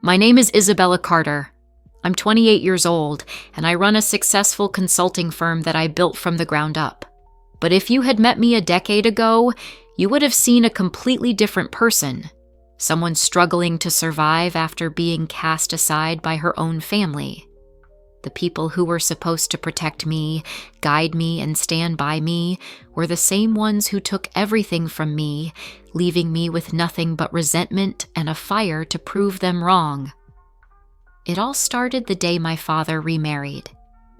My name is Isabella Carter. I'm 28 years old, and I run a successful consulting firm that I built from the ground up. But if you had met me a decade ago, you would have seen a completely different person. Someone struggling to survive after being cast aside by her own family. The people who were supposed to protect me, guide me, and stand by me were the same ones who took everything from me, leaving me with nothing but resentment and a fire to prove them wrong. It all started the day my father remarried.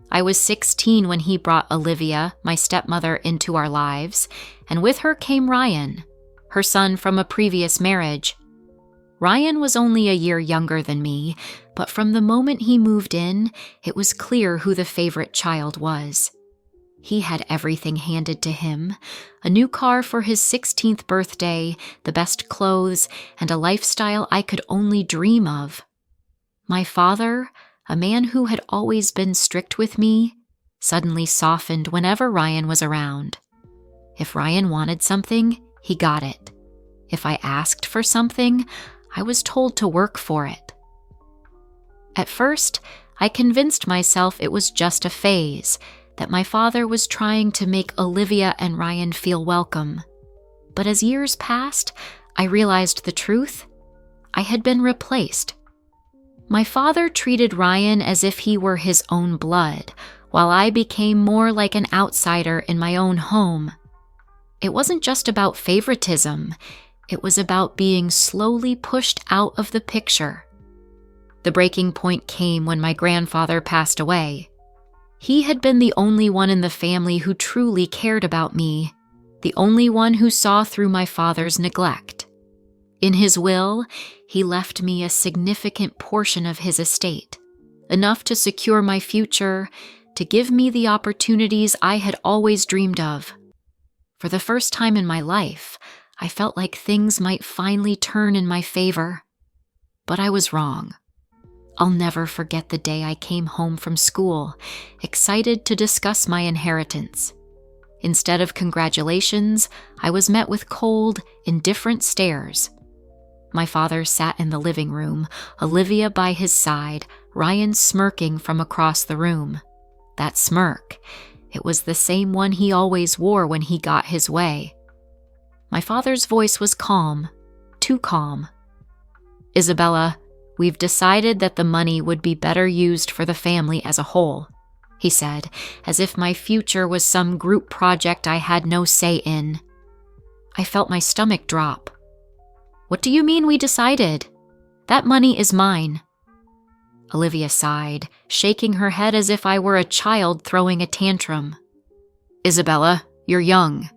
I was 16 when he brought Olivia, my stepmother, into our lives, and with her came Ryan, her son from a previous marriage. Ryan was only a year younger than me, but from the moment he moved in, it was clear who the favorite child was. He had everything handed to him, a new car for his 16th birthday, the best clothes, and a lifestyle I could only dream of. My father, a man who had always been strict with me, suddenly softened whenever Ryan was around. If Ryan wanted something, he got it. If I asked for something, I was told to work for it. At first, I convinced myself it was just a phase, that my father was trying to make Olivia and Ryan feel welcome. But as years passed, I realized the truth. I had been replaced. My father treated Ryan as if he were his own blood, while I became more like an outsider in my own home. It wasn't just about favoritism. It was about being slowly pushed out of the picture. The breaking point came when my grandfather passed away. He had been the only one in the family who truly cared about me, the only one who saw through my father's neglect. In his will, he left me a significant portion of his estate, enough to secure my future, to give me the opportunities I had always dreamed of. For the first time in my life, I felt like things might finally turn in my favor. But I was wrong. I'll never forget the day I came home from school, excited to discuss my inheritance. Instead of congratulations, I was met with cold, indifferent stares. My father sat in the living room, Olivia by his side, Ryan smirking from across the room. That smirk, it was the same one he always wore when he got his way. My father's voice was calm, too calm. "Isabella, we've decided that the money would be better used for the family as a whole," he said, as if my future was some group project I had no say in. I felt my stomach drop. "What do you mean we decided? That money is mine." Olivia sighed, shaking her head as if I were a child throwing a tantrum. "Isabella, you're young.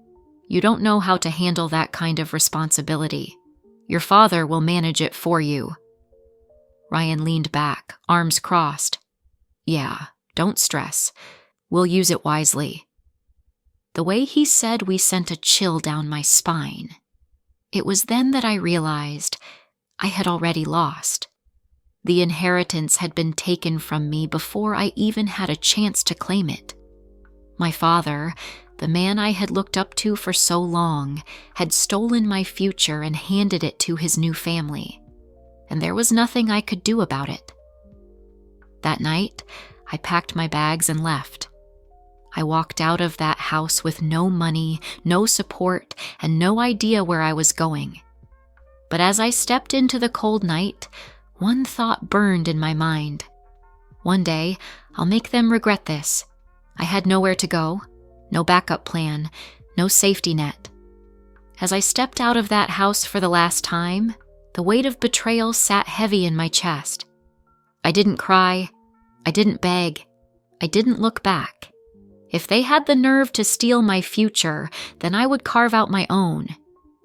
You don't know how to handle that kind of responsibility. Your father will manage it for you." Ryan leaned back, arms crossed. "Yeah, don't stress. We'll use it wisely." The way he said we sent a chill down my spine. It was then that I realized I had already lost. The inheritance had been taken from me before I even had a chance to claim it. My father, the man I had looked up to for so long, had stolen my future and handed it to his new family, and there was nothing I could do about it. That night, I packed my bags and left. I walked out of that house with no money, no support, and no idea where I was going. But as I stepped into the cold night, one thought burned in my mind. One day, I'll make them regret this. I had nowhere to go, no backup plan, no safety net. As I stepped out of that house for the last time, the weight of betrayal sat heavy in my chest. I didn't cry. I didn't beg. I didn't look back. If they had the nerve to steal my future, then I would carve out my own,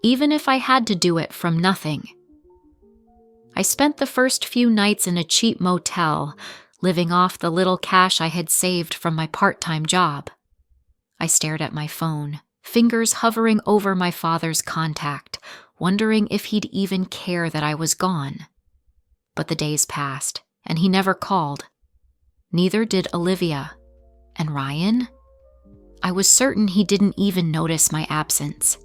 even if I had to do it from nothing. I spent the first few nights in a cheap motel, living off the little cash I had saved from my part-time job. I stared at my phone, fingers hovering over my father's contact, wondering if he'd even care that I was gone. But the days passed, and he never called. Neither did Olivia. And Ryan? I was certain he didn't even notice my absence.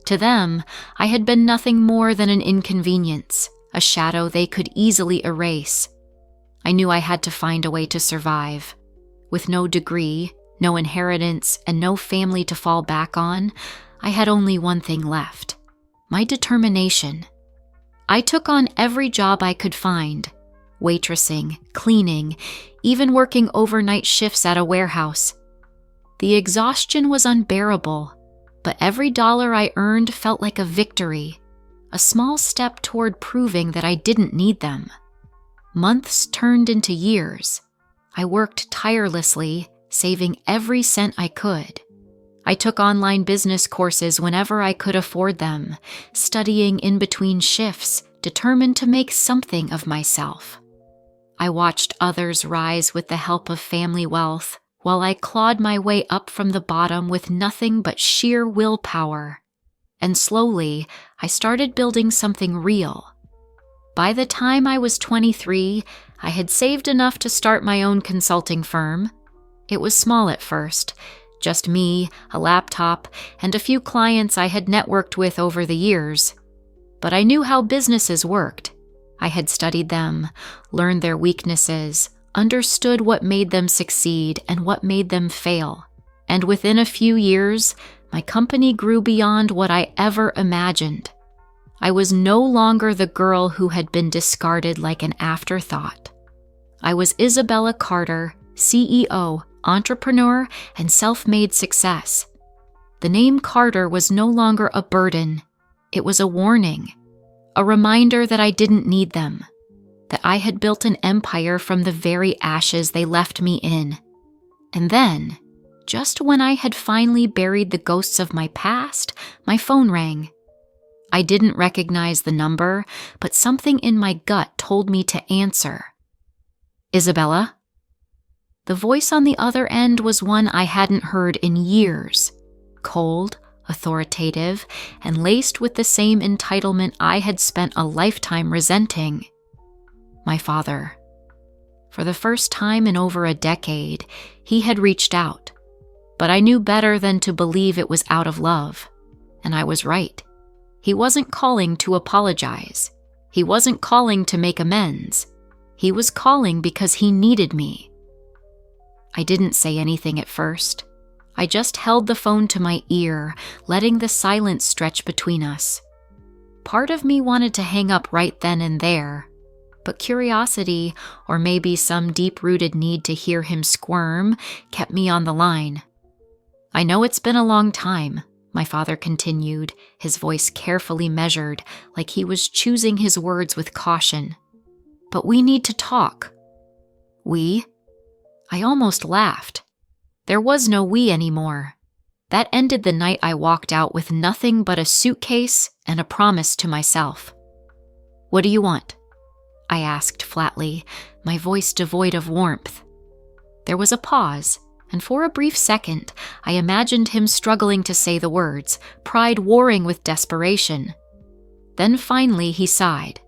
To them, I had been nothing more than an inconvenience, a shadow they could easily erase. I knew I had to find a way to survive. With no degree, no inheritance, and no family to fall back on, I had only one thing left: my determination. I took on every job I could find: waitressing, cleaning, even working overnight shifts at a warehouse. The exhaustion was unbearable, but every dollar I earned felt like a victory, a small step toward proving that I didn't need them. Months turned into years. I worked tirelessly, saving every cent I could. I took online business courses whenever I could afford them, studying in between shifts, determined to make something of myself. I watched others rise with the help of family wealth, while I clawed my way up from the bottom with nothing but sheer willpower. And slowly, I started building something real. By the time I was 23, I had saved enough to start my own consulting firm. It was small at first, just me, a laptop, and a few clients I had networked with over the years. But I knew how businesses worked. I had studied them, learned their weaknesses, understood what made them succeed and what made them fail. And within a few years, my company grew beyond what I ever imagined. I was no longer the girl who had been discarded like an afterthought. I was Isabella Carter, CEO, entrepreneur, and self-made success. The name Carter was no longer a burden. It was a warning, a reminder that I didn't need them, that I had built an empire from the very ashes they left me in. And then, just when I had finally buried the ghosts of my past, my phone rang. I didn't recognize the number, but something in my gut told me to answer. "Isabella?" The voice on the other end was one I hadn't heard in years. Cold, authoritative, and laced with the same entitlement I had spent a lifetime resenting. My father. For the first time in over a decade, he had reached out. But I knew better than to believe it was out of love. And I was right. He wasn't calling to apologize. He wasn't calling to make amends. He was calling because he needed me. I didn't say anything at first. I just held the phone to my ear, letting the silence stretch between us. Part of me wanted to hang up right then and there, but curiosity, or maybe some deep-rooted need to hear him squirm, kept me on the line. "I know it's been a long time," my father continued, his voice carefully measured, like he was choosing his words with caution. "But we need to talk." "We?" I almost laughed. There was no we anymore. That ended the night I walked out with nothing but a suitcase and a promise to myself. "What do you want?" I asked flatly, my voice devoid of warmth. There was a pause, and for a brief second, I imagined him struggling to say the words, pride warring with desperation. Then finally he sighed.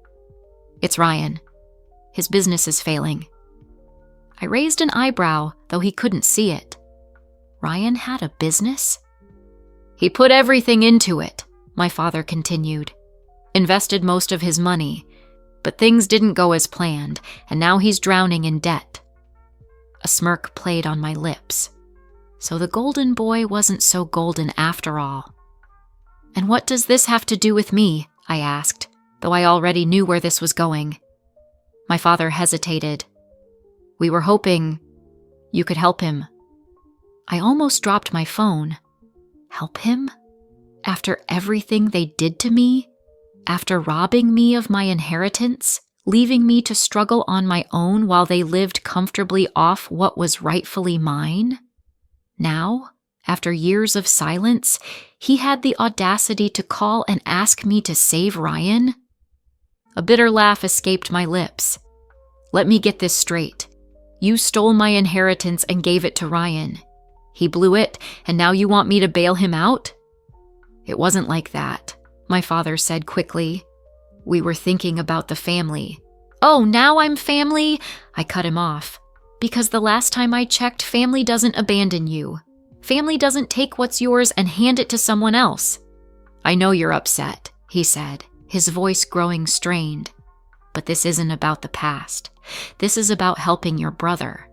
"It's Ryan. His business is failing." I raised an eyebrow, though he couldn't see it. Ryan had a business? "He put everything into it," my father continued. "Invested most of his money, but things didn't go as planned, and now he's drowning in debt." A smirk played on my lips. So the golden boy wasn't so golden after all. "And what does this have to do with me?" I asked, though I already knew where this was going. My father hesitated. "We were hoping you could help him." I almost dropped my phone. Help him? After everything they did to me? After robbing me of my inheritance? Leaving me to struggle on my own while they lived comfortably off what was rightfully mine? Now, after years of silence, he had the audacity to call and ask me to save Ryan? A bitter laugh escaped my lips. "Let me get this straight. You stole my inheritance and gave it to Ryan. He blew it, and now you want me to bail him out?" "It wasn't like that," my father said quickly. "We were thinking about the family." "Oh, now I'm family?" I cut him off. "Because the last time I checked, family doesn't abandon you. Family doesn't take what's yours and hand it to someone else." "I know you're upset," he said, his voice growing strained. But this isn't about the past. This is about helping your brother."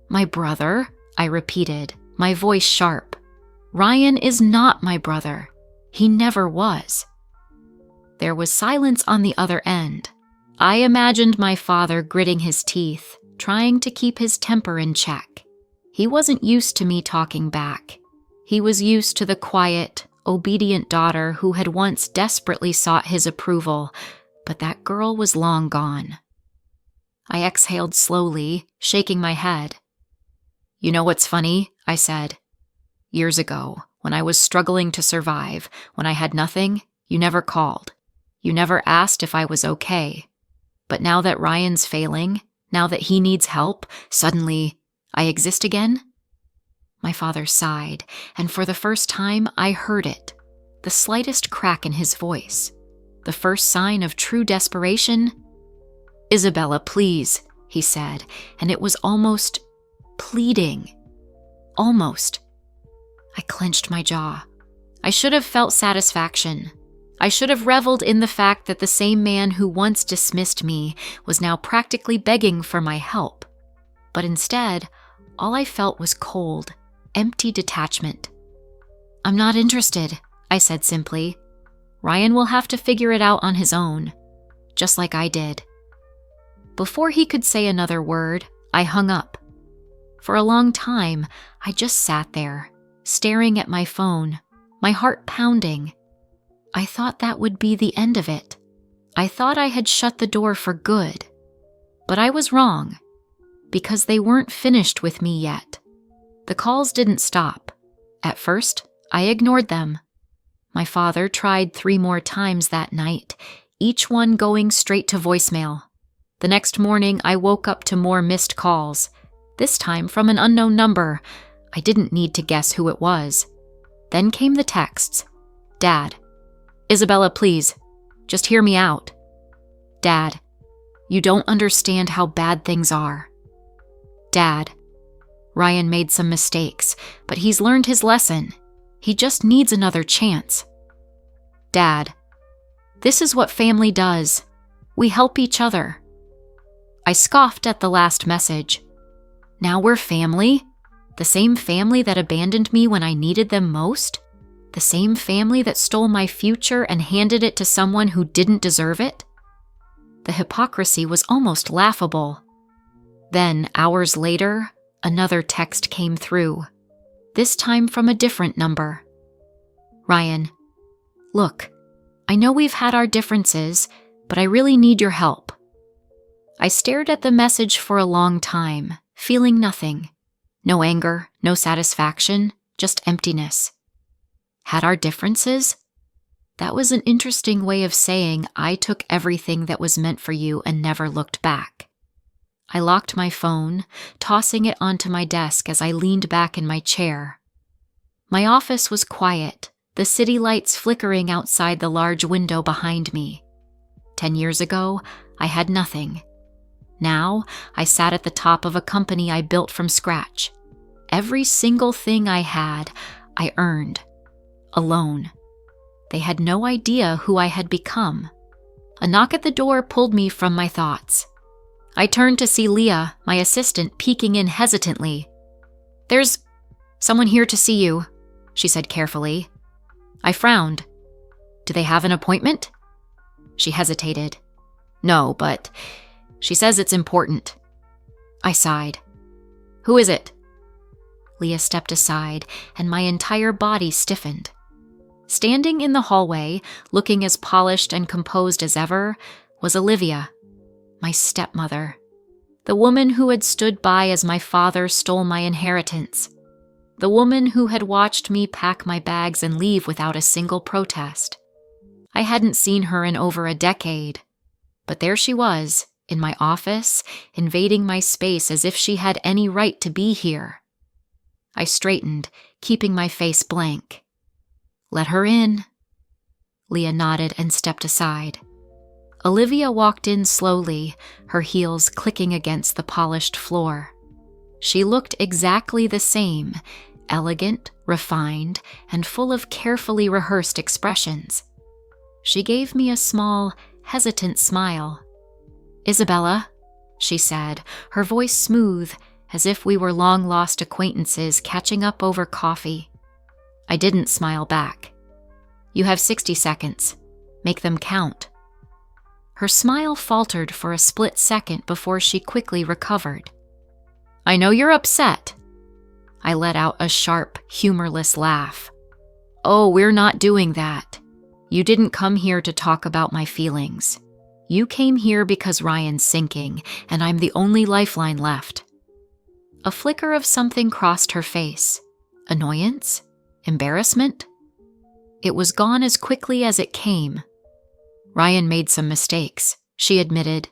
"My brother?" I repeated, my voice sharp. "Ryan is not my brother. He never was." There was silence on the other end. I imagined my father gritting his teeth, trying to keep his temper in check. He wasn't used to me talking back. He was used to the quiet, obedient daughter who had once desperately sought his approval, but that girl was long gone. I exhaled slowly, shaking my head. "You know what's funny?" I said. "Years ago, when I was struggling to survive, when I had nothing, you never called. You never asked if I was okay. But now that Ryan's failing, now that he needs help, suddenly I exist again?" My father sighed, and for the first time I heard it, the slightest crack in his voice, the first sign of true desperation. "Isabella, please," he said, and it was almost pleading. Almost. I clenched my jaw. I should have felt satisfaction. I should have reveled in the fact that the same man who once dismissed me was now practically begging for my help. But instead, all I felt was cold, empty detachment. "I'm not interested," I said simply. "Ryan will have to figure it out on his own, just like I did." Before he could say another word, I hung up. For a long time, I just sat there, staring at my phone, my heart pounding. I thought that would be the end of it. I thought I had shut the door for good. But I was wrong, because they weren't finished with me yet. The calls didn't stop. At first, I ignored them. My father tried 3 more times that night, each one going straight to voicemail. The next morning, I woke up to more missed calls, this time from an unknown number. I didn't need to guess who it was. Then came the texts. "Dad, Isabella, please, just hear me out. Dad, you don't understand how bad things are. Dad, Ryan made some mistakes, but he's learned his lesson. He just needs another chance. Dad, this is what family does. We help each other." I scoffed at the last message. Now we're family? The same family that abandoned me when I needed them most? The same family that stole my future and handed it to someone who didn't deserve it? The hypocrisy was almost laughable. Then, hours later, another text came through, this time from a different number. "Ryan, look, I know we've had our differences, but I really need your help." I stared at the message for a long time, feeling nothing. No anger, no satisfaction, just emptiness. Had our differences? That was an interesting way of saying I took everything that was meant for you and never looked back. I locked my phone, tossing it onto my desk as I leaned back in my chair. My office was quiet, the city lights flickering outside the large window behind me. 10 years ago, I had nothing. Now, I sat at the top of a company I built from scratch. Every single thing I had, I earned. Alone. They had no idea who I had become. A knock at the door pulled me from my thoughts. I turned to see Leah, my assistant, peeking in hesitantly. "There's someone here to see you," she said carefully. I frowned. "Do they have an appointment?" She hesitated. "No, but she says it's important." I sighed. "Who is it?" Leah stepped aside, and my entire body stiffened. Standing in the hallway, looking as polished and composed as ever, was Olivia, my stepmother, the woman who had stood by as my father stole my inheritance, the woman who had watched me pack my bags and leave without a single protest. I hadn't seen her in over a decade, but there she was, in my office, invading my space as if she had any right to be here. I straightened, keeping my face blank. "Let her in." Leah nodded and stepped aside. Olivia walked in slowly, her heels clicking against the polished floor. She looked exactly the same, elegant, refined, and full of carefully rehearsed expressions. She gave me a small, hesitant smile. Isabella, she said, her voice smooth, as if we were long-lost acquaintances catching up over coffee. I didn't smile back. You have 60 seconds. Make them count. Her smile faltered for a split second before she quickly recovered. I know you're upset. I let out a sharp, humorless laugh. Oh, we're not doing that. You didn't come here to talk about my feelings. You came here because Ryan's sinking, and I'm the only lifeline left. A flicker of something crossed her face. Annoyance? Embarrassment? It was gone as quickly as it came. Ryan made some mistakes, she admitted.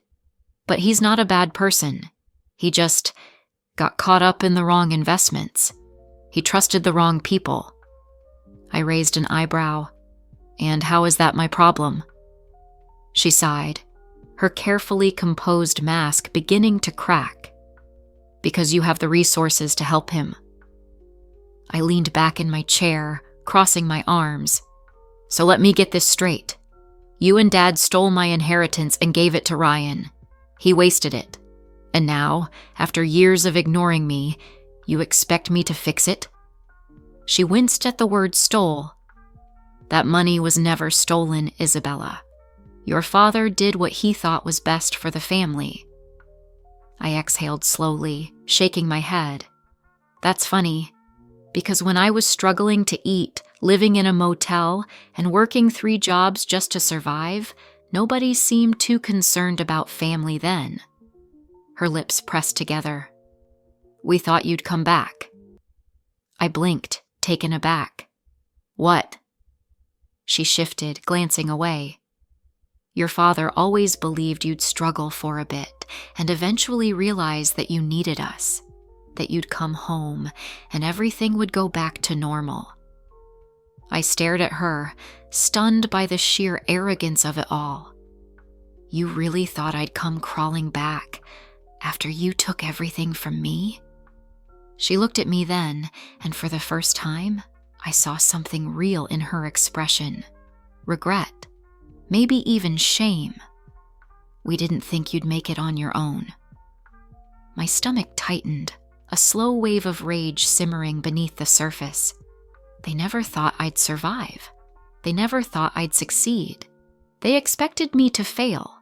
But he's not a bad person. He just got caught up in the wrong investments. He trusted the wrong people. I raised an eyebrow. And how is that my problem? She sighed, her carefully composed mask beginning to crack. Because you have the resources to help him. I leaned back in my chair, crossing my arms. So let me get this straight. You and Dad stole my inheritance and gave it to Ryan. He wasted it. And now, after years of ignoring me, you expect me to fix it? She winced at the word stole. That money was never stolen, Isabella. Your father did what he thought was best for the family. I exhaled slowly, shaking my head. That's funny, because when I was struggling to eat, living in a motel, and working 3 jobs just to survive, nobody seemed too concerned about family then. Her lips pressed together. We thought you'd come back. I blinked, taken aback. What? She shifted, glancing away. Your father always believed you'd struggle for a bit and eventually realize that you needed us, that you'd come home and everything would go back to normal. I stared at her, stunned by the sheer arrogance of it all. You really thought I'd come crawling back after you took everything from me? She looked at me then, and for the first time, I saw something real in her expression. Regret. Maybe even shame. We didn't think you'd make it on your own. My stomach tightened, a slow wave of rage simmering beneath the surface. They never thought I'd survive. They never thought I'd succeed. They expected me to fail,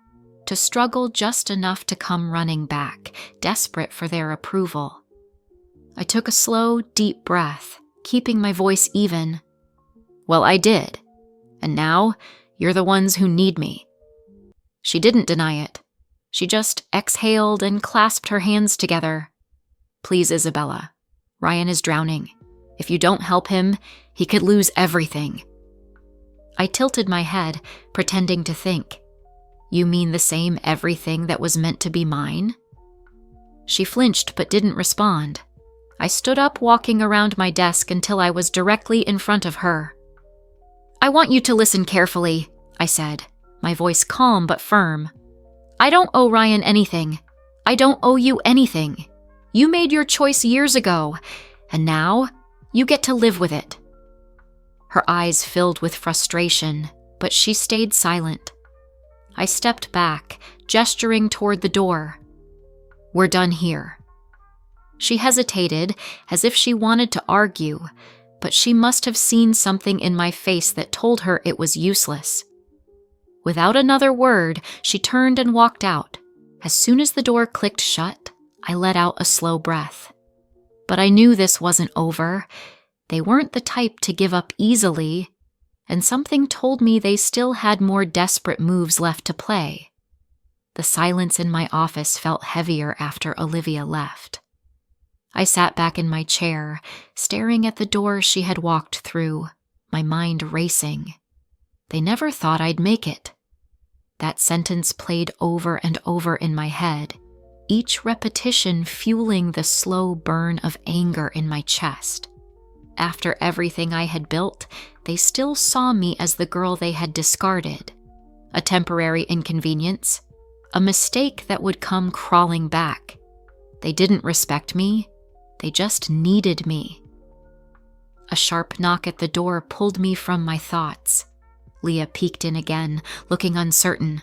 to struggle just enough to come running back, desperate for their approval. I took a slow, deep breath, keeping my voice even. Well, I did. And now, you're the ones who need me. She didn't deny it. She just exhaled and clasped her hands together. Please, Isabella. Ryan is drowning. If you don't help him, he could lose everything. I tilted my head, pretending to think. You mean the same everything that was meant to be mine? She flinched but didn't respond. I stood up, walking around my desk until I was directly in front of her. I want you to listen carefully, I said, my voice calm but firm. I don't owe Ryan anything. I don't owe you anything. You made your choice years ago, and now you get to live with it. Her eyes filled with frustration, but she stayed silent. I stepped back, gesturing toward the door. We're done here. She hesitated, as if she wanted to argue, but she must have seen something in my face that told her it was useless. Without another word, she turned and walked out. As soon as the door clicked shut, I let out a slow breath. But I knew this wasn't over. They weren't the type to give up easily, and something told me they still had more desperate moves left to play. The silence in my office felt heavier after Olivia left. I sat back in my chair, staring at the door she had walked through, my mind racing. They never thought I'd make it. That sentence played over and over in my head, each repetition fueling the slow burn of anger in my chest. After everything I had built, they still saw me as the girl they had discarded. A temporary inconvenience, a mistake that would come crawling back. They didn't respect me. They just needed me. A sharp knock at the door pulled me from my thoughts. Leah peeked in again, looking uncertain.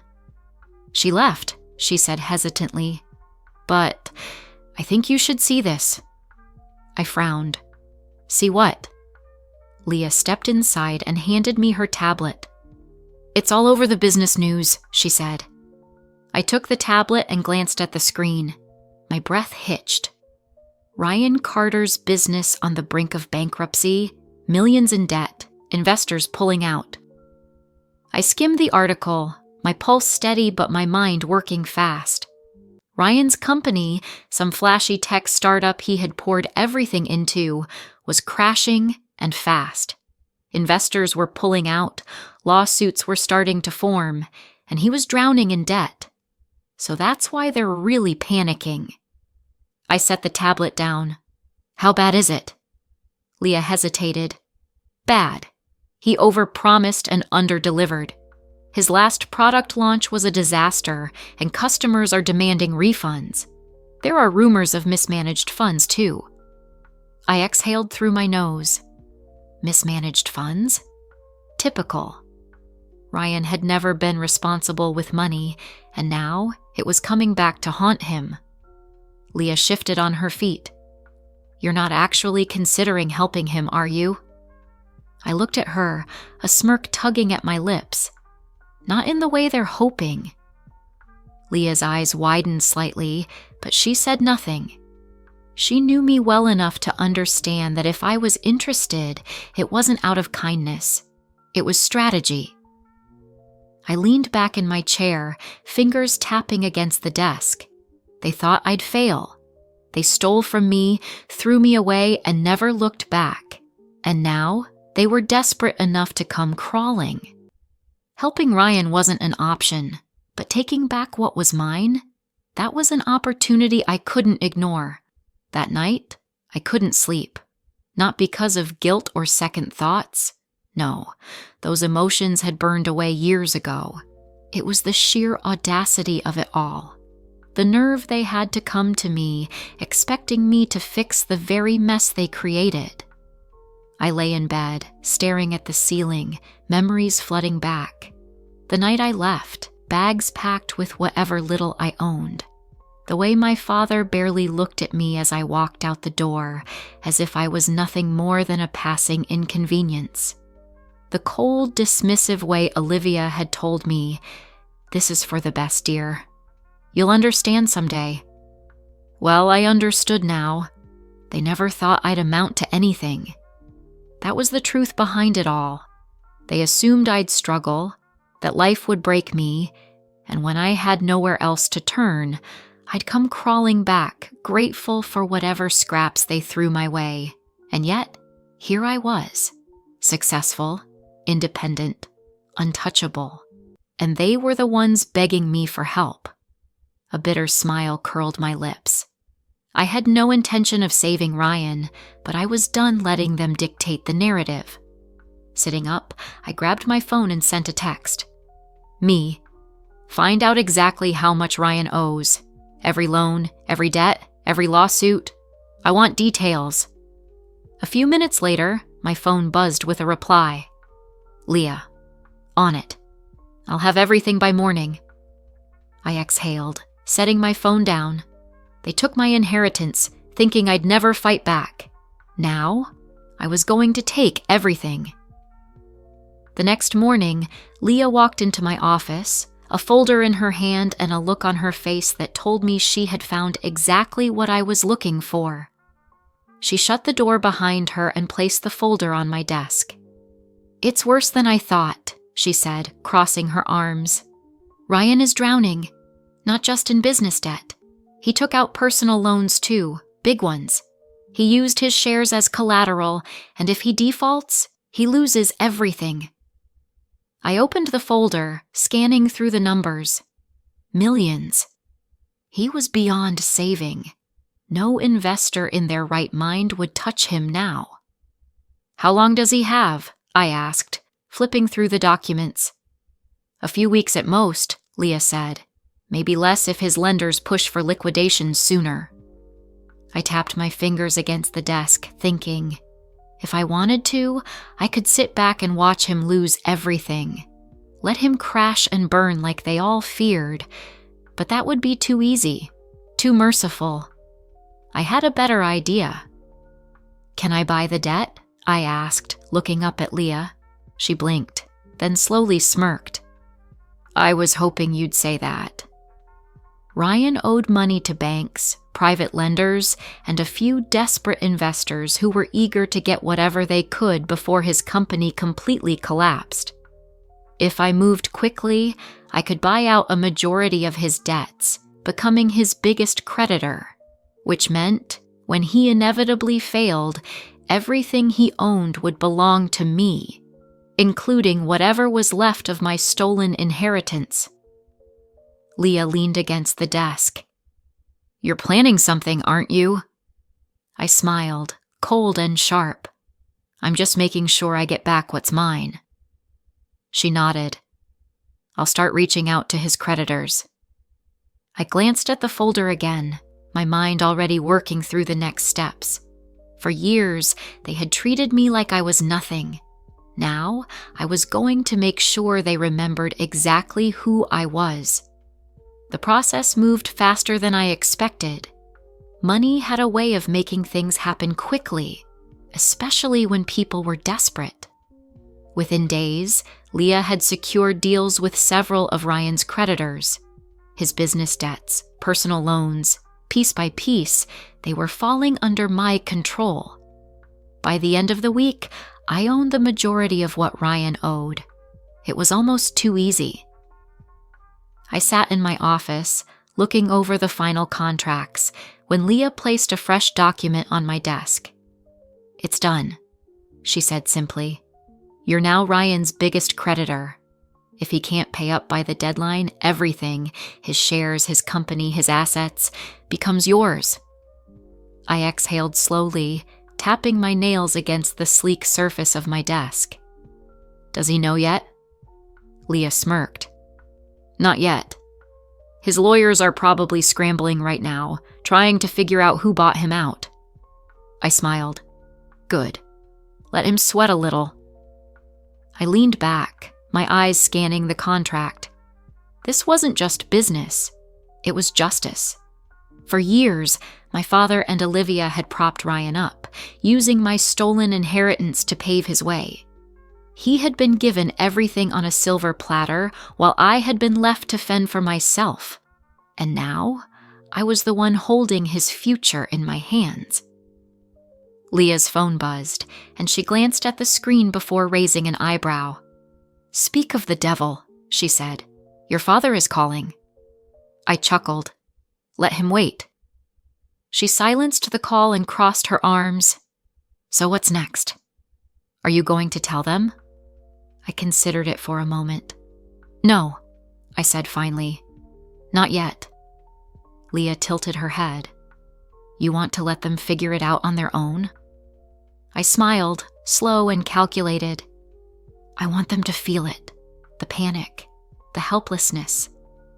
She left, she said hesitantly. "But I think you should see this." I frowned. "See what?" Leah stepped inside and handed me her tablet. "It's all over the business news," she said. I took the tablet and glanced at the screen. My breath hitched. Ryan Carter's business on the brink of bankruptcy, millions in debt, investors pulling out. I skimmed the article, my pulse steady but my mind working fast. Ryan's company, some flashy tech startup he had poured everything into, was crashing and fast. Investors were pulling out, lawsuits were starting to form, and he was drowning in debt. So that's why they're really panicking. I set the tablet down. "How bad is it?" Leah hesitated. "Bad. He overpromised and underdelivered. His last product launch was a disaster, and customers are demanding refunds. There are rumors of mismanaged funds, too." I exhaled through my nose. Mismanaged funds? Typical. Ryan had never been responsible with money, and now it was coming back to haunt him. Leah shifted on her feet. "You're not actually considering helping him, are you?" I looked at her, a smirk tugging at my lips. Not in the way they're hoping. Leah's eyes widened slightly, but she said nothing. She knew me well enough to understand that if I was interested, it wasn't out of kindness. It was strategy. I leaned back in my chair, fingers tapping against the desk. They thought I'd fail. They stole from me, threw me away, and never looked back. And now, they were desperate enough to come crawling. Helping Ryan wasn't an option, but taking back what was mine, that was an opportunity I couldn't ignore. That night, I couldn't sleep. Not because of guilt or second thoughts. No, those emotions had burned away years ago. It was the sheer audacity of it all. The nerve they had to come to me, expecting me to fix the very mess they created. I lay in bed, staring at the ceiling, memories flooding back. The night I left, bags packed with whatever little I owned. The way my father barely looked at me as I walked out the door, as if I was nothing more than a passing inconvenience. The cold, dismissive way Olivia had told me, "This is for the best, dear. You'll understand someday." Well, I understood now. They never thought I'd amount to anything. That was the truth behind it all. They assumed I'd struggle, that life would break me, and when I had nowhere else to turn, I'd come crawling back, grateful for whatever scraps they threw my way. And yet, here I was, successful, independent, untouchable, and they were the ones begging me for help. A bitter smile curled my lips. I had no intention of saving Ryan, but I was done letting them dictate the narrative. Sitting up, I grabbed my phone and sent a text. "Me. Find out exactly how much Ryan owes. Every loan, every debt, every lawsuit. I want details." A few minutes later, my phone buzzed with a reply. "Leah. On it. I'll have everything by morning." I exhaled, setting my phone down. They took my inheritance, thinking I'd never fight back. Now, I was going to take everything. The next morning, Leah walked into my office, a folder in her hand and a look on her face that told me she had found exactly what I was looking for. She shut the door behind her and placed the folder on my desk. "It's worse than I thought," she said, crossing her arms. "Ryan is drowning, not just in business debt. He took out personal loans too, big ones. He used his shares as collateral, and if he defaults, he loses everything." I opened the folder, scanning through the numbers. Millions. He was beyond saving. No investor in their right mind would touch him now. "How long does he have?" I asked, flipping through the documents. "A few weeks at most," Leah said. "Maybe less if his lenders push for liquidation sooner." I tapped my fingers against the desk, thinking, if I wanted to, I could sit back and watch him lose everything. Let him crash and burn like they all feared. But that would be too easy, too merciful. I had a better idea. "Can I buy the debt?" I asked, looking up at Leah. She blinked, then slowly smirked. "I was hoping you'd say that." Ryan owed money to banks, private lenders, and a few desperate investors who were eager to get whatever they could before his company completely collapsed. If I moved quickly, I could buy out a majority of his debts, becoming his biggest creditor, which meant, when he inevitably failed, everything he owned would belong to me, including whatever was left of my stolen inheritance. Leah leaned against the desk. "You're planning something, aren't you?" I smiled, cold and sharp. "I'm just making sure I get back what's mine." She nodded. "I'll start reaching out to his creditors." I glanced at the folder again, my mind already working through the next steps. For years, they had treated me like I was nothing. Now, I was going to make sure they remembered exactly who I was. The process moved faster than I expected. Money had a way of making things happen quickly, especially when people were desperate. Within days, Leah had secured deals with several of Ryan's creditors. His business debts, personal loans, piece by piece, they were falling under my control. By the end of the week, I owned the majority of what Ryan owed. It was almost too easy. I sat in my office, looking over the final contracts, when Leah placed a fresh document on my desk. "It's done," she said simply. "You're now Ryan's biggest creditor. If he can't pay up by the deadline, everything, his shares, his company, his assets, becomes yours." I exhaled slowly, tapping my nails against the sleek surface of my desk. "Does he know yet?" Leah smirked. "Not yet. His lawyers are probably scrambling right now, trying to figure out who bought him out." I smiled. "Good. Let him sweat a little." I leaned back, my eyes scanning the contract. This wasn't just business. It was justice. For years, my father and Olivia had propped Ryan up, using my stolen inheritance to pave his way. He had been given everything on a silver platter, while I had been left to fend for myself. And now, I was the one holding his future in my hands. Leah's phone buzzed, and she glanced at the screen before raising an eyebrow. "Speak of the devil," she said. "Your father is calling." I chuckled. "Let him wait." She silenced the call and crossed her arms. "So what's next? Are you going to tell them?" I considered it for a moment. "No," I said finally. "Not yet." Leah tilted her head. "You want to let them figure it out on their own?" I smiled, slow and calculated. "I want them to feel it, the panic, the helplessness,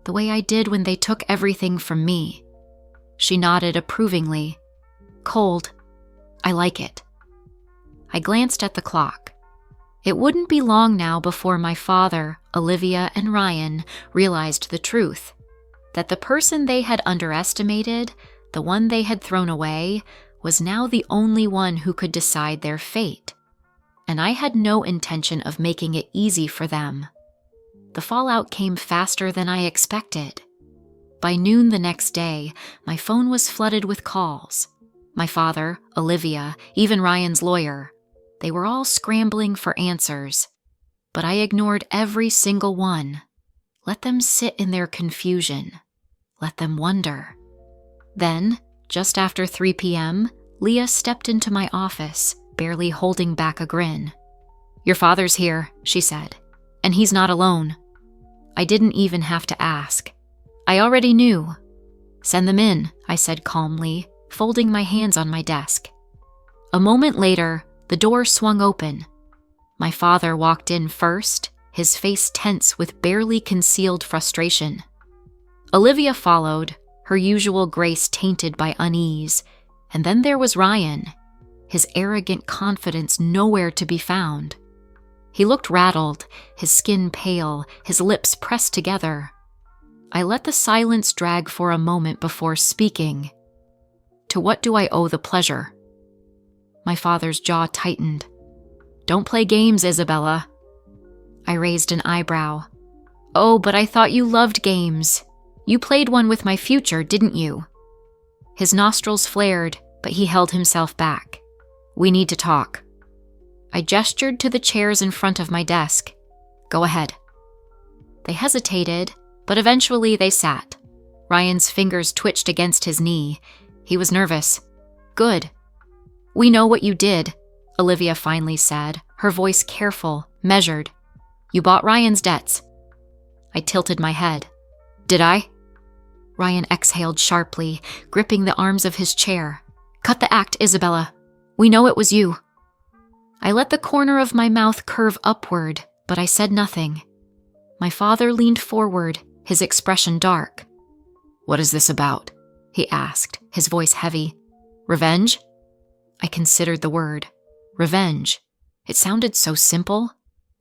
the way I did when they took everything from me." She nodded approvingly. "Cold. I like it." I glanced at the clock. It wouldn't be long now before my father, Olivia, and Ryan realized the truth, that the person they had underestimated, the one they had thrown away, was now the only one who could decide their fate. And I had no intention of making it easy for them. The fallout came faster than I expected. By noon the next day, my phone was flooded with calls. My father, Olivia, even Ryan's lawyer. They were all scrambling for answers. But I ignored every single one. Let them sit in their confusion. Let them wonder. Then, just after 3 p.m., Leah stepped into my office, barely holding back a grin. "Your father's here," she said, "and he's not alone." I didn't even have to ask. I already knew. "Send them in," I said calmly, folding my hands on my desk. A moment later, the door swung open. My father walked in first, his face tense with barely concealed frustration. Olivia followed, her usual grace tainted by unease, and then there was Ryan, his arrogant confidence nowhere to be found. He looked rattled, his skin pale, his lips pressed together. I let the silence drag for a moment before speaking. To what do I owe the pleasure? My father's jaw tightened. Don't play games, Isabella. I raised an eyebrow. Oh, but I thought you loved games. You played one with my future, didn't you? His nostrils flared, but he held himself back. We need to talk. I gestured to the chairs in front of my desk. Go ahead. They hesitated, but eventually they sat. Ryan's fingers twitched against his knee. He was nervous. Good. We know what you did, Olivia finally said, her voice careful, measured. You bought Ryan's debts. I tilted my head. Did I? Ryan exhaled sharply, gripping the arms of his chair. Cut the act, Isabella. We know it was you. I let the corner of my mouth curve upward, but I said nothing. My father leaned forward, his expression dark. What is this about? He asked, his voice heavy. Revenge? I considered the word. Revenge. It sounded so simple,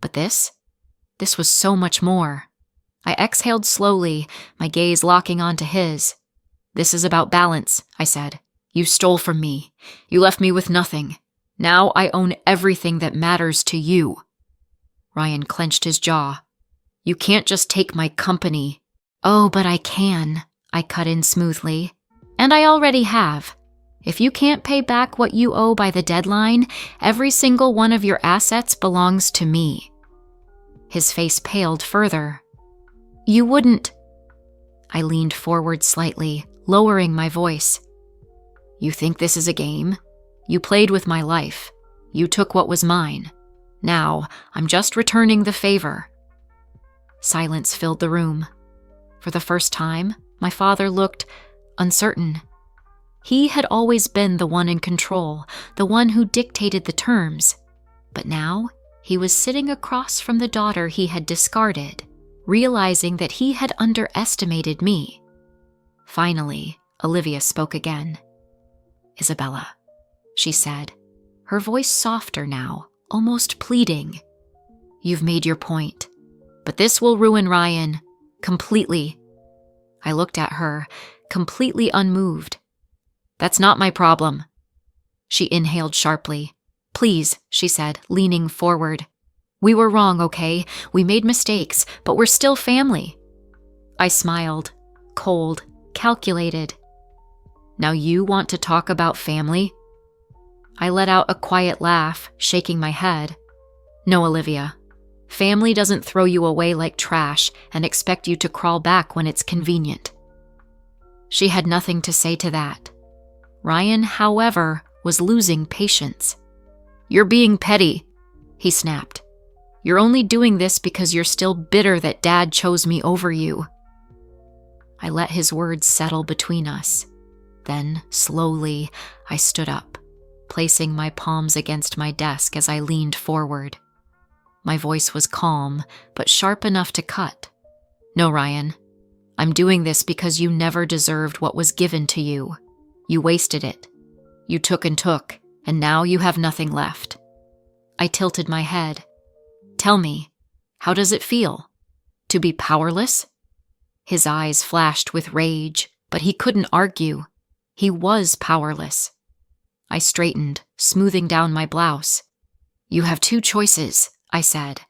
but this was so much more. I exhaled slowly, my gaze locking onto his. This is about balance, I said. You stole from me. You left me with nothing. Now I own everything that matters to you. Ryan clenched his jaw. You can't just take my company. Oh, but I can, I cut in smoothly. And I already have. If you can't pay back what you owe by the deadline, every single one of your assets belongs to me. His face paled further. You wouldn't. I leaned forward slightly, lowering my voice. You think this is a game? You played with my life. You took what was mine. Now, I'm just returning the favor. Silence filled the room. For the first time, my father looked uncertain. He had always been the one in control, the one who dictated the terms. But now, he was sitting across from the daughter he had discarded, realizing that he had underestimated me. Finally, Olivia spoke again. Isabella, she said, her voice softer now, almost pleading. You've made your point, but this will ruin Ryan completely. I looked at her, completely unmoved. That's not my problem. She inhaled sharply. Please, she said, leaning forward. We were wrong, okay? We made mistakes, but we're still family. I smiled, cold, calculated. Now you want to talk about family? I let out a quiet laugh, shaking my head. No, Olivia. Family doesn't throw you away like trash and expect you to crawl back when it's convenient. She had nothing to say to that. Ryan, however, was losing patience. You're being petty, he snapped. You're only doing this because you're still bitter that Dad chose me over you. I let his words settle between us. Then, slowly, I stood up, placing my palms against my desk as I leaned forward. My voice was calm, but sharp enough to cut. No, Ryan. I'm doing this because you never deserved what was given to you. You wasted it. You took, and now you have nothing left. I tilted my head. Tell me, how does it feel? To be powerless? His eyes flashed with rage, but he couldn't argue. He was powerless. I straightened, smoothing down my blouse. You have two choices, I said.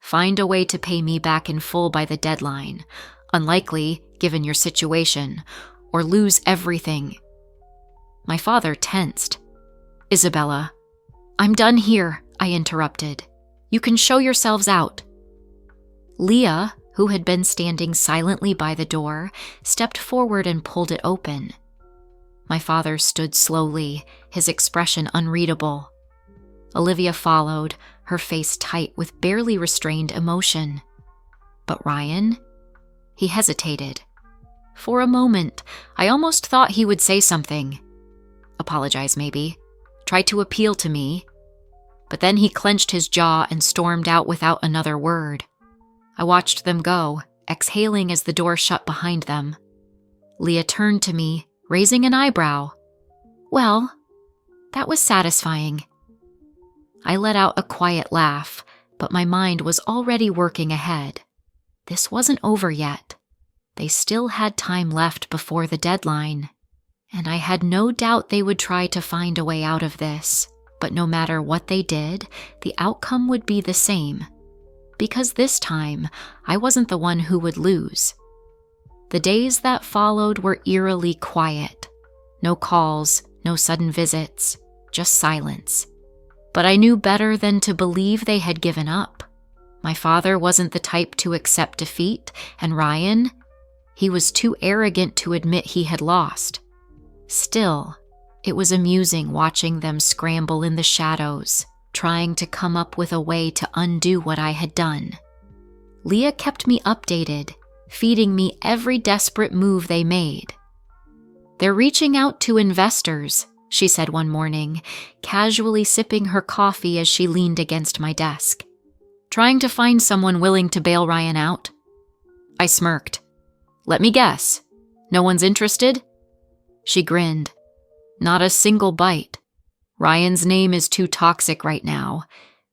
Find a way to pay me back in full by the deadline, unlikely given your situation, or lose everything. My father tensed. Isabella, I'm done here, I interrupted. You can show yourselves out. Leah, who had been standing silently by the door, stepped forward and pulled it open. My father stood slowly, his expression unreadable. Olivia followed, her face tight with barely restrained emotion. But Ryan? He hesitated. For a moment, I almost thought he would say something. Apologize, maybe. Try to appeal to me. But then he clenched his jaw and stormed out without another word. I watched them go, exhaling as the door shut behind them. Leah turned to me, raising an eyebrow. Well, that was satisfying. I let out a quiet laugh, but my mind was already working ahead. This wasn't over yet. They still had time left before the deadline, and I had no doubt they would try to find a way out of this. But no matter what they did, the outcome would be the same. Because this time, I wasn't the one who would lose. The days that followed were eerily quiet. No calls, no sudden visits, just silence. But I knew better than to believe they had given up. My father wasn't the type to accept defeat, and Ryan, he was too arrogant to admit he had lost. Still, it was amusing watching them scramble in the shadows, trying to come up with a way to undo what I had done. Leah kept me updated, feeding me every desperate move they made. "They're reaching out to investors," she said one morning, casually sipping her coffee as she leaned against my desk. "Trying to find someone willing to bail Ryan out?" I smirked. "Let me guess. No one's interested?" She grinned. "Not a single bite. Ryan's name is too toxic right now.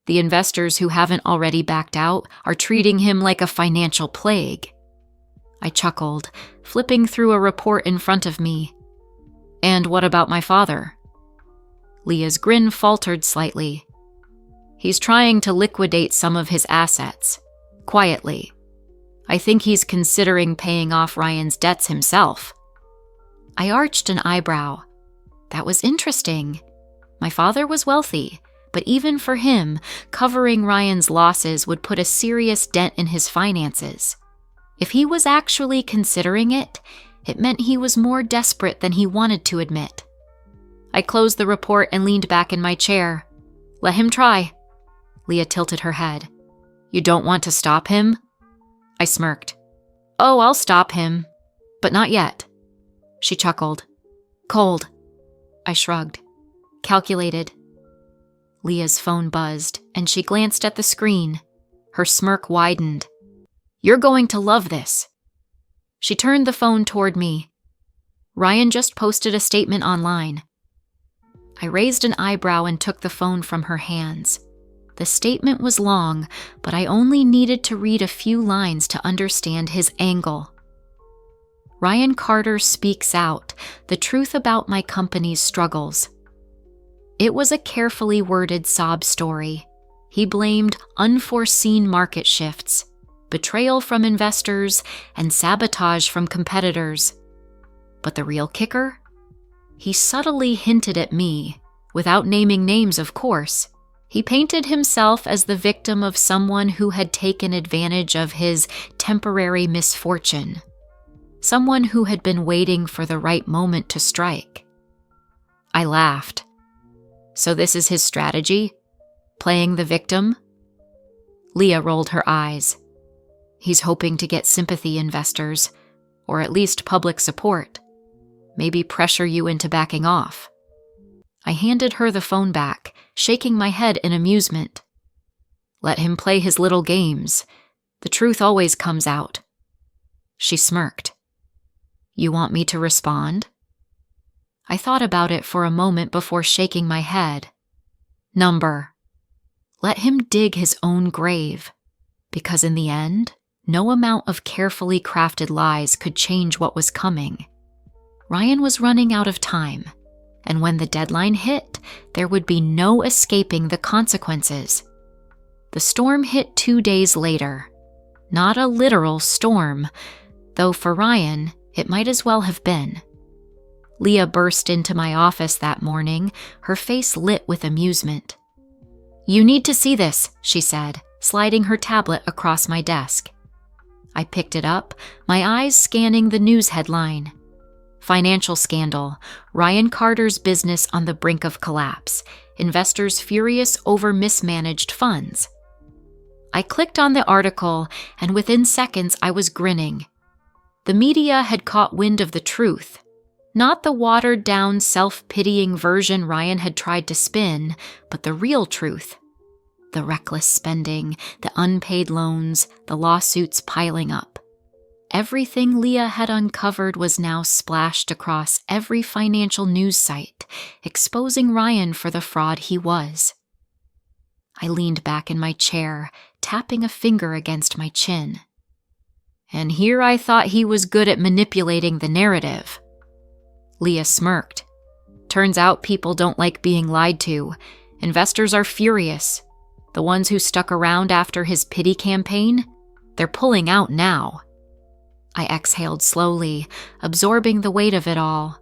The investors who haven't already backed out are treating him like a financial plague." I chuckled, flipping through a report in front of me. "And what about my father?" Leah's grin faltered slightly. "He's trying to liquidate some of his assets. Quietly. I think he's considering paying off Ryan's debts himself." I arched an eyebrow. That was interesting. My father was wealthy, but even for him, covering Ryan's losses would put a serious dent in his finances. If he was actually considering it, it meant he was more desperate than he wanted to admit. I closed the report and leaned back in my chair. "Let him try." Leah tilted her head. "You don't want to stop him?" I smirked. "Oh, I'll stop him. But not yet." She chuckled. "Cold." I shrugged. "Calculated." Leah's phone buzzed, and she glanced at the screen. Her smirk widened. "You're going to love this." She turned the phone toward me. "Ryan just posted a statement online." I raised an eyebrow and took the phone from her hands. The statement was long, but I only needed to read a few lines to understand his angle. "Ryan Carter speaks out, the truth about my company's struggles." It was a carefully worded sob story. He blamed unforeseen market shifts, betrayal from investors, and sabotage from competitors. But the real kicker? He subtly hinted at me, without naming names, of course. He painted himself as the victim of someone who had taken advantage of his temporary misfortune. Someone who had been waiting for the right moment to strike. I laughed. "So this is his strategy? Playing the victim?" Leah rolled her eyes. "He's hoping to get sympathy investors, or at least public support. Maybe pressure you into backing off." I handed her the phone back, shaking my head in amusement. "Let him play his little games. The truth always comes out." She smirked. "You want me to respond?" I thought about it for a moment before shaking my head. "Number. Let him dig his own grave, because in the end, no amount of carefully crafted lies could change what was coming. Ryan was running out of time, and when the deadline hit, there would be no escaping the consequences. The storm hit 2 days later. Not a literal storm, though for Ryan, it might as well have been. Leah burst into my office that morning, her face lit with amusement. "You need to see this," she said, sliding her tablet across my desk. I picked it up, my eyes scanning the news headline. Financial scandal. Ryan Carter's business on the brink of collapse. Investors furious over mismanaged funds. I clicked on the article, and within seconds I was grinning. The media had caught wind of the truth. Not the watered-down, self-pitying version Ryan had tried to spin, but the real truth. The reckless spending, the unpaid loans, the lawsuits piling up. Everything Leah had uncovered was now splashed across every financial news site, exposing Ryan for the fraud he was. I leaned back in my chair, tapping a finger against my chin. And here I thought he was good at manipulating the narrative. Leah smirked. Turns out people don't like being lied to. Investors are furious. The ones who stuck around after his pity campaign, they're pulling out now. I exhaled slowly, absorbing the weight of it all.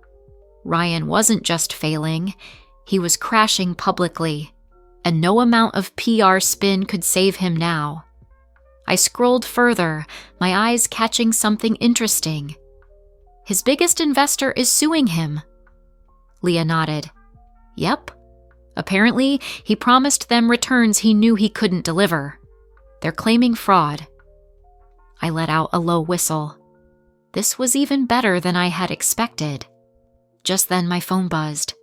Ryan wasn't just failing, he was crashing publicly, and no amount of PR spin could save him now. I scrolled further, my eyes catching something interesting. His biggest investor is suing him. Leah nodded. Yep. Apparently, he promised them returns he knew he couldn't deliver. They're claiming fraud. I let out a low whistle. This was even better than I had expected. Just then my phone buzzed.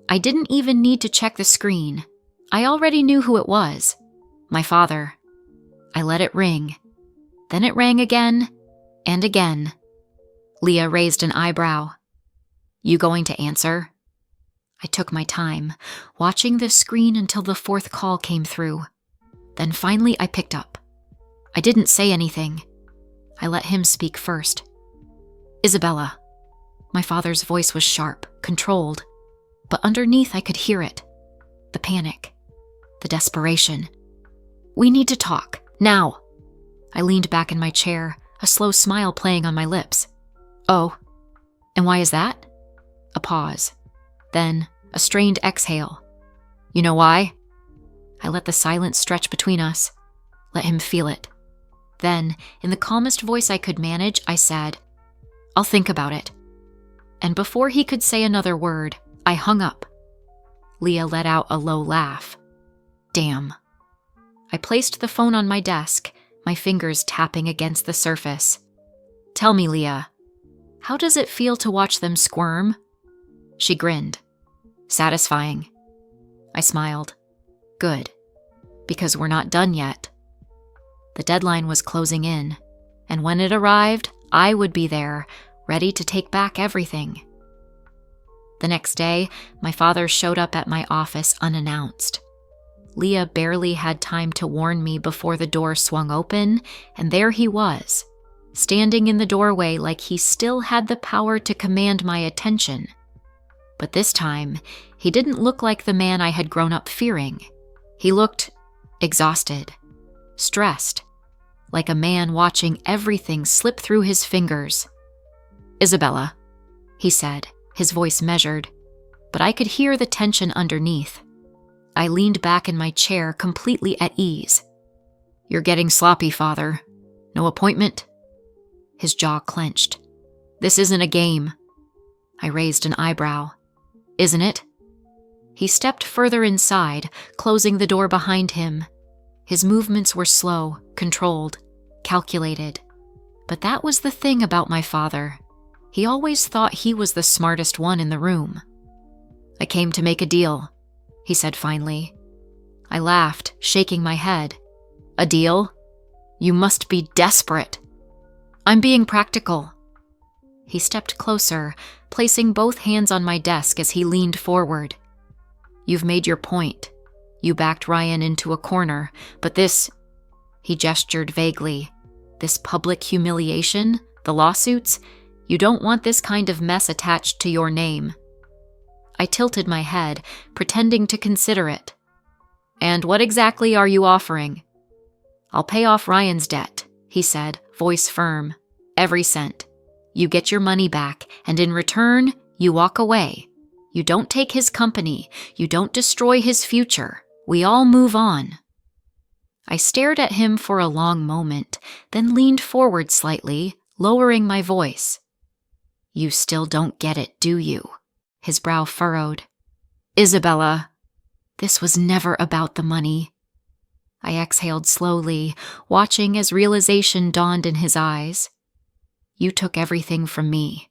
I didn't even need to check the screen. I already knew who it was. My father. I let it ring. Then it rang again and again. Leah raised an eyebrow. You going to answer? I took my time, watching the screen until the fourth call came through. Then finally I picked up. I didn't say anything. I let him speak first. Isabella. My father's voice was sharp, controlled, but underneath I could hear it. The panic. The desperation. We need to talk, now. I leaned back in my chair, a slow smile playing on my lips. Oh, and why is that? A pause. Then, a strained exhale. You know why? I let the silence stretch between us. Let him feel it. Then, in the calmest voice I could manage, I said, I'll think about it. And before he could say another word, I hung up. Leah let out a low laugh. Damn. I placed the phone on my desk, my fingers tapping against the surface. Tell me, Leah, how does it feel to watch them squirm? She grinned. Satisfying. I smiled. Good. Because we're not done yet. The deadline was closing in, and when it arrived, I would be there, ready to take back everything. The next day, my father showed up at my office unannounced. Leah barely had time to warn me before the door swung open, and there he was, standing in the doorway like he still had the power to command my attention. But this time, he didn't look like the man I had grown up fearing. He looked exhausted, stressed, like a man watching everything slip through his fingers. Isabella, he said, his voice measured, but I could hear the tension underneath. I leaned back in my chair, completely at ease. You're getting sloppy, Father. No appointment? His jaw clenched. This isn't a game. I raised an eyebrow. Isn't it? He stepped further inside, closing the door behind him. His movements were slow, controlled, calculated. But that was the thing about my father. He always thought he was the smartest one in the room. I came to make a deal, he said finally. I laughed, shaking my head. A deal? You must be desperate. I'm being practical. He stepped closer, placing both hands on my desk as he leaned forward. You've made your point. You backed Ryan into a corner, but this, he gestured vaguely, this public humiliation, the lawsuits, you don't want this kind of mess attached to your name. I tilted my head, pretending to consider it. And what exactly are you offering? I'll pay off Ryan's debt, he said, voice firm. Every cent. You get your money back, and in return, you walk away. You don't take his company. You don't destroy his future. We all move on. I stared at him for a long moment, then leaned forward slightly, lowering my voice. You still don't get it, do you? His brow furrowed. Isabella, this was never about the money. I exhaled slowly, watching as realization dawned in his eyes. You took everything from me.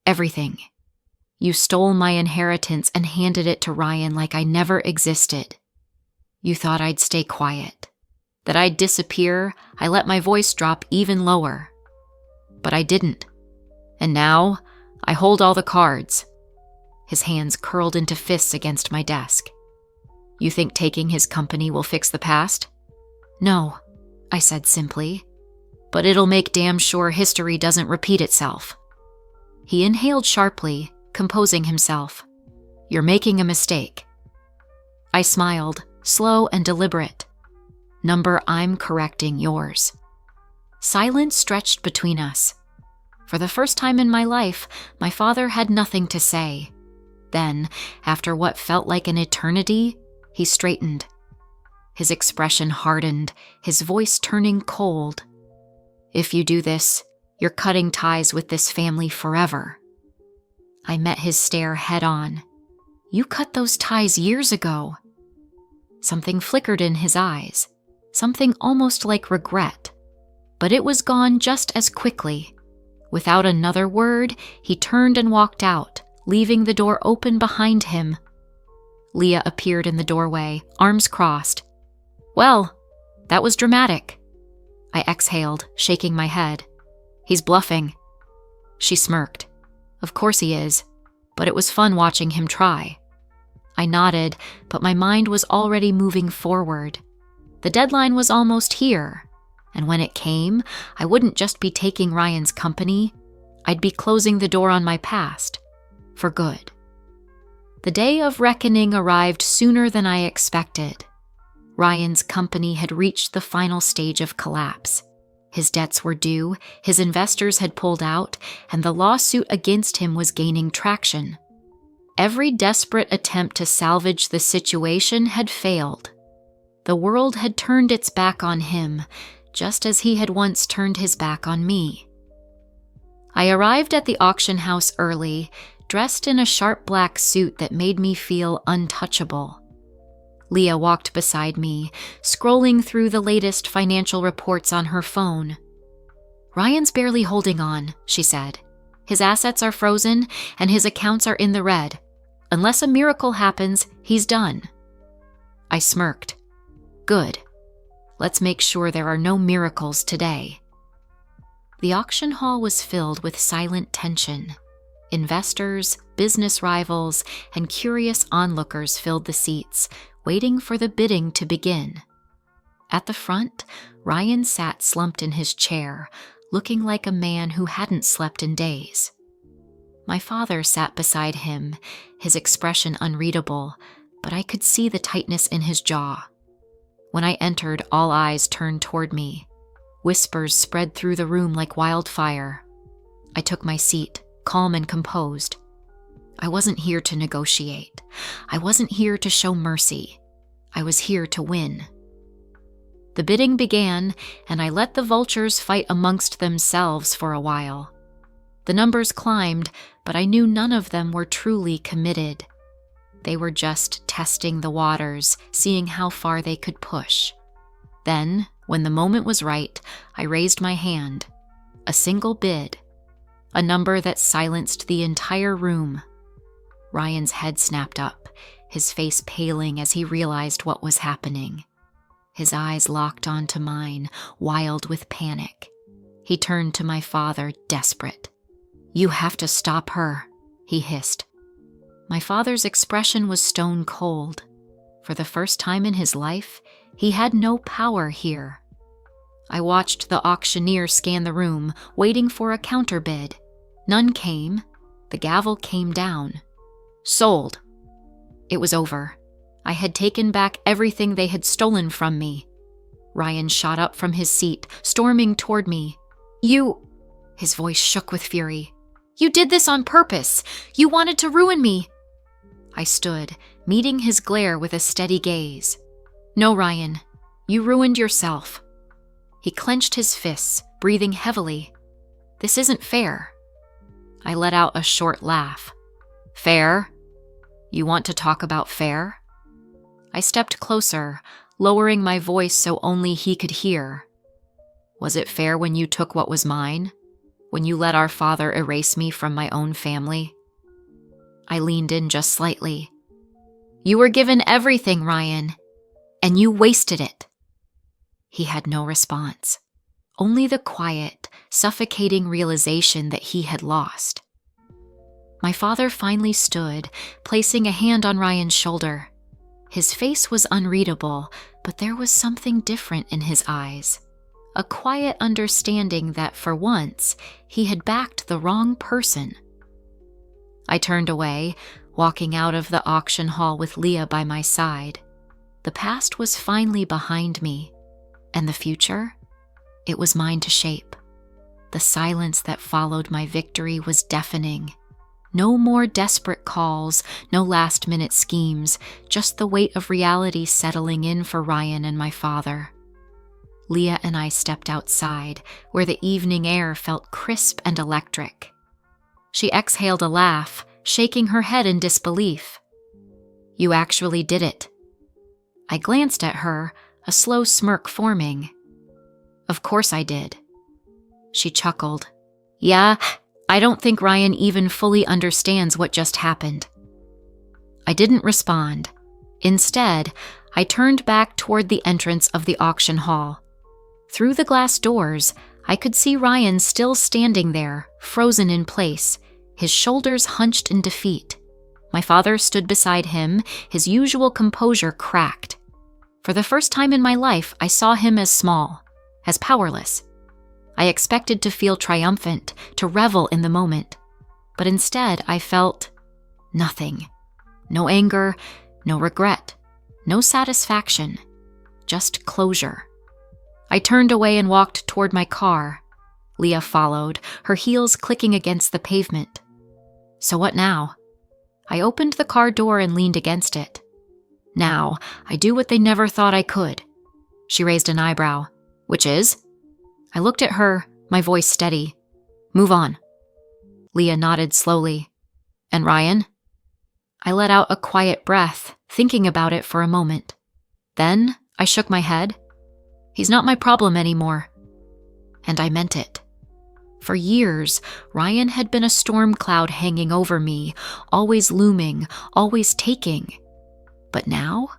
Everything. You stole my inheritance and handed it to Ryan like I never existed. You thought I'd stay quiet. That I'd disappear. I let my voice drop even lower. But I didn't. And now, I hold all the cards. His hands curled into fists against my desk. You think taking his company will fix the past? No, I said simply. But it'll make damn sure history doesn't repeat itself." He inhaled sharply, composing himself. "You're making a mistake." I smiled, slow and deliberate. "Number, I'm correcting yours." Silence stretched between us. For the first time in my life, my father had nothing to say. Then, after what felt like an eternity, he straightened. His expression hardened, his voice turning cold. "If you do this, you're cutting ties with this family forever." I met his stare head on. "You cut those ties years ago." Something flickered in his eyes, something almost like regret. But it was gone just as quickly. Without another word, he turned and walked out, leaving the door open behind him. Leah appeared in the doorway, arms crossed. "Well, that was dramatic." I exhaled, shaking my head. "He's bluffing." She smirked. "Of course he is, but it was fun watching him try." I nodded, but my mind was already moving forward. The deadline was almost here, and when it came, I wouldn't just be taking Ryan's company, I'd be closing the door on my past, for good. The day of reckoning arrived sooner than I expected. Ryan's company had reached the final stage of collapse. His debts were due, his investors had pulled out, and the lawsuit against him was gaining traction. Every desperate attempt to salvage the situation had failed. The world had turned its back on him, just as he had once turned his back on me. I arrived at the auction house early, dressed in a sharp black suit that made me feel untouchable. Leah walked beside me, scrolling through the latest financial reports on her phone. "Ryan's barely holding on," she said. "His assets are frozen, and his accounts are in the red. Unless a miracle happens, he's done." I smirked. "Good. Let's make sure there are no miracles today." The auction hall was filled with silent tension. Investors, business rivals, and curious onlookers filled the seats, waiting for the bidding to begin. At the front, Ryan sat slumped in his chair, looking like a man who hadn't slept in days. My father sat beside him, his expression unreadable, but I could see the tightness in his jaw. When I entered, all eyes turned toward me. Whispers spread through the room like wildfire. I took my seat, calm and composed. I wasn't here to negotiate. I wasn't here to show mercy. I was here to win. The bidding began, and I let the vultures fight amongst themselves for a while. The numbers climbed, but I knew none of them were truly committed. They were just testing the waters, seeing how far they could push. Then, when the moment was right, I raised my hand. A single bid. A number that silenced the entire room. Ryan's head snapped up, his face paling as he realized what was happening. His eyes locked onto mine, wild with panic. He turned to my father, desperate. "You have to stop her," he hissed. My father's expression was stone cold. For the first time in his life, he had no power here. I watched the auctioneer scan the room, waiting for a counterbid. None came. The gavel came down. Sold. It was over. I had taken back everything they had stolen from me. Ryan shot up from his seat, storming toward me. "You..." His voice shook with fury. "You did this on purpose. You wanted to ruin me." I stood, meeting his glare with a steady gaze. "No, Ryan. You ruined yourself." He clenched his fists, breathing heavily. "This isn't fair." I let out a short laugh. "Fair? You want to talk about fair?" I stepped closer, lowering my voice so only he could hear. "Was it fair when you took what was mine? When you let our father erase me from my own family?" I leaned in just slightly. "You were given everything, Ryan, and you wasted it." He had no response, only the quiet, suffocating realization that he had lost. My father finally stood, placing a hand on Ryan's shoulder. His face was unreadable, but there was something different in his eyes. a quiet understanding that for once he had backed the wrong person. I turned away, walking out of the auction hall with Leah by my side. The past was finally behind me, and the future, it was mine to shape. The silence that followed my victory was deafening. No more desperate calls, no last-minute schemes, just the weight of reality settling in for Ryan and my father. Leah and I stepped outside, where the evening air felt crisp and electric. She exhaled a laugh, shaking her head in disbelief. "You actually did it." I glanced at her, a slow smirk forming. "Of course I did." She chuckled. "Yeah, I don't think Ryan even fully understands what just happened." I didn't respond. Instead, I turned back toward the entrance of the auction hall. Through the glass doors, I could see Ryan still standing there, frozen in place, his shoulders hunched in defeat. My father stood beside him, his usual composure cracked. For the first time in my life, I saw him as small, as powerless. I expected to feel triumphant, to revel in the moment. But instead, I felt nothing. No anger, no regret, no satisfaction, just closure. I turned away and walked toward my car. Leah followed, her heels clicking against the pavement. So what now? I opened the car door and leaned against it. Now, I do what they never thought I could. She raised an eyebrow. "Which is?" I looked at her, my voice steady. "Move on." Leah nodded slowly. "And Ryan?" I let out a quiet breath, thinking about it for a moment. Then I shook my head. "He's not my problem anymore." And I meant it. For years, Ryan had been a storm cloud hanging over me, always looming, always taking. But now,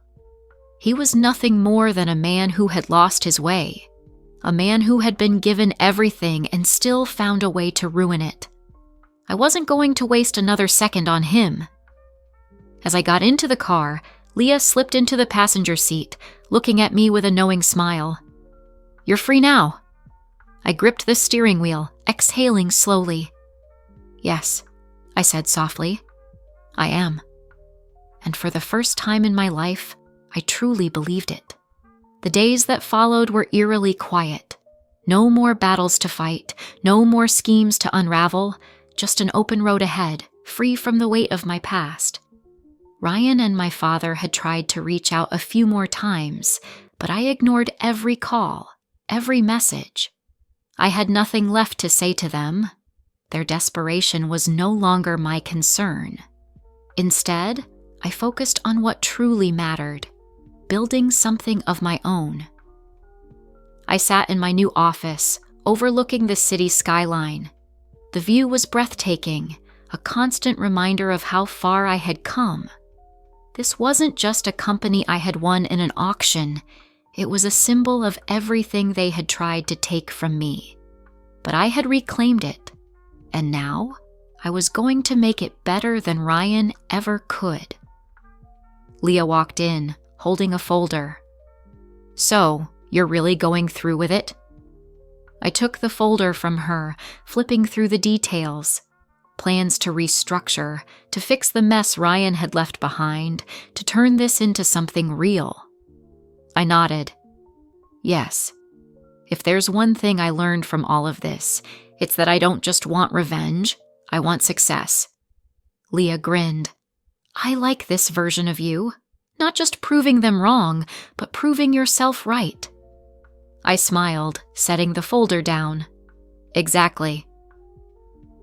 he was nothing more than a man who had lost his way. A man who had been given everything and still found a way to ruin it. I wasn't going to waste another second on him. As I got into the car, Leah slipped into the passenger seat, looking at me with a knowing smile. "You're free now." I gripped the steering wheel, exhaling slowly. "Yes," I said softly. "I am." And for the first time in my life, I truly believed it. The days that followed were eerily quiet. No more battles to fight, no more schemes to unravel, just an open road ahead, free from the weight of my past. Ryan and my father had tried to reach out a few more times, but I ignored every call, every message. I had nothing left to say to them. Their desperation was no longer my concern. Instead, I focused on what truly mattered, building something of my own. I sat in my new office, overlooking the city skyline. The view was breathtaking, a constant reminder of how far I had come. This wasn't just a company I had won in an auction. It was a symbol of everything they had tried to take from me. But I had reclaimed it, and now I was going to make it better than Ryan ever could. Leah walked in, holding a folder. "So, you're really going through with it?" I took the folder from her, flipping through the details. Plans to restructure, to fix the mess Ryan had left behind, to turn this into something real. I nodded. Yes. If there's one thing I learned from all of this, it's that I don't just want revenge, I want success. Leah grinned. I like this version of you. Not just proving them wrong, but proving yourself right. I smiled, setting the folder down. Exactly.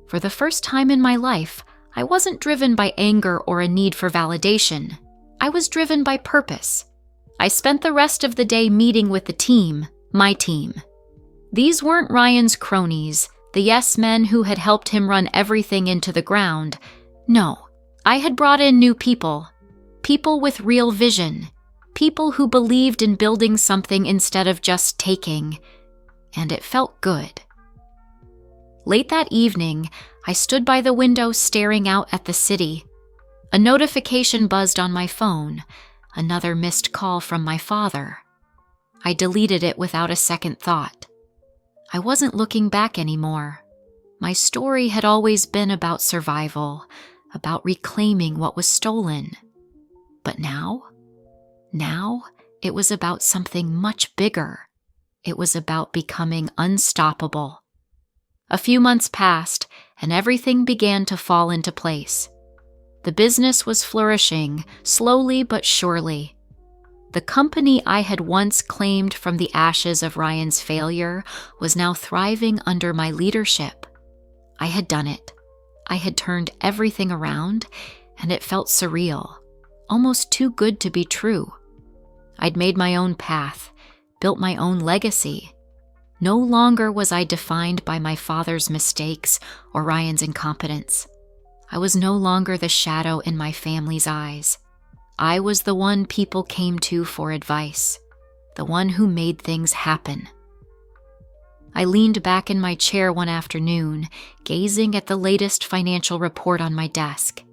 For the first time in my life, I wasn't driven by anger or a need for validation. I was driven by purpose. I spent the rest of the day meeting with the team, my team. These weren't Ryan's cronies, the yes men who had helped him run everything into the ground. No, I had brought in new people. People with real vision. People who believed in building something instead of just taking. And it felt good. Late that evening, I stood by the window staring out at the city. A notification buzzed on my phone, another missed call from my father. I deleted it without a second thought. I wasn't looking back anymore. My story had always been about survival, about reclaiming what was stolen. But now it was about something much bigger. It was about becoming unstoppable. A few months passed, and everything began to fall into place. The business was flourishing, slowly but surely. The company I had once claimed from the ashes of Ryan's failure was now thriving under my leadership. I had done it. I had turned everything around, and it felt surreal, almost too good to be true. I'd made my own path, built my own legacy. No longer was I defined by my father's mistakes or Ryan's incompetence. I was no longer the shadow in my family's eyes. I was the one people came to for advice, the one who made things happen. I leaned back in my chair one afternoon, gazing at the latest financial report on my desk.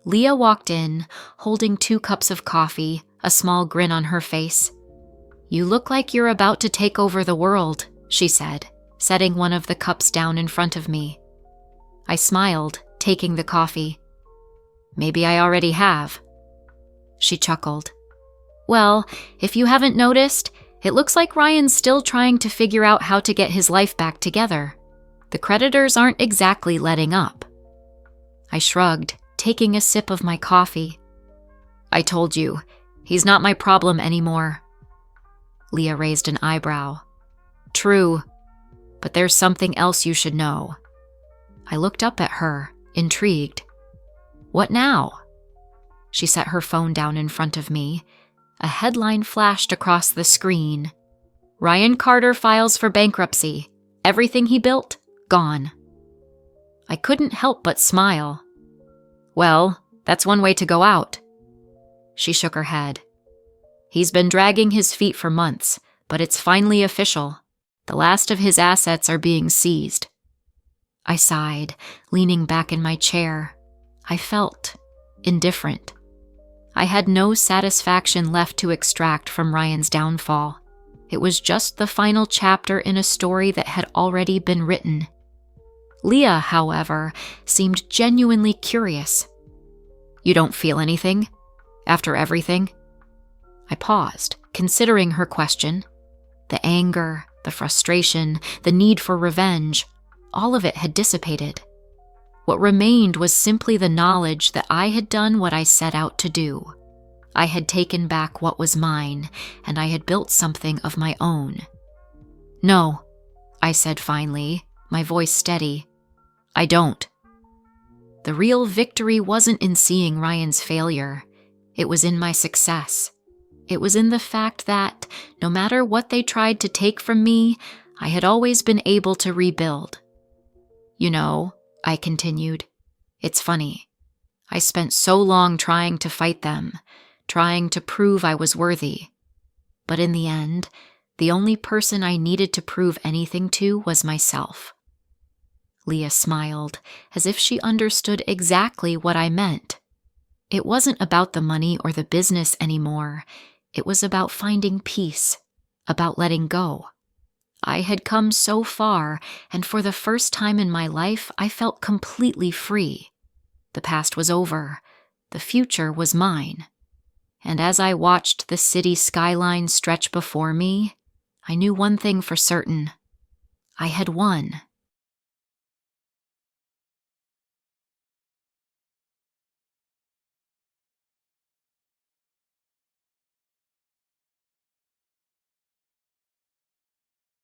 Leah walked in, holding 2 cups of coffee, a small grin on her face. "You look like you're about to take over the world," she said, setting one of the cups down in front of me. I smiled, taking the coffee. "Maybe I already have." She chuckled. "Well, if you haven't noticed, it looks like Ryan's still trying to figure out how to get his life back together. The creditors aren't exactly letting up." I shrugged, taking a sip of my coffee. "I told you, he's not my problem anymore." Leah raised an eyebrow. "True, but there's something else you should know." I looked up at her, intrigued. "What now?" She set her phone down in front of me. A headline flashed across the screen. "Ryan Carter files for bankruptcy. Everything he built, gone." I couldn't help but smile. "Well, that's one way to go out." She shook her head. "He's been dragging his feet for months, but it's finally official. The last of his assets are being seized." I sighed, leaning back in my chair. I felt indifferent. I had no satisfaction left to extract from Ryan's downfall. It was just the final chapter in a story that had already been written. Leah, however, seemed genuinely curious. "You don't feel anything? After everything?" I paused, considering her question. The anger, the frustration, the need for revenge, all of it had dissipated. What remained was simply the knowledge that I had done what I set out to do. I had taken back what was mine, and I had built something of my own. "No," I said finally, my voice steady. "I don't." The real victory wasn't in seeing Ryan's failure. It was in my success. It was in the fact that, no matter what they tried to take from me, I had always been able to rebuild. "You know," I continued, "it's funny. I spent so long trying to fight them, trying to prove I was worthy. But in the end, the only person I needed to prove anything to was myself." Leah smiled, as if she understood exactly what I meant. It wasn't about the money or the business anymore. It was about finding peace, about letting go. I had come so far, and for the first time in my life, I felt completely free. The past was over. The future was mine. And as I watched the city skyline stretch before me, I knew one thing for certain. I had won.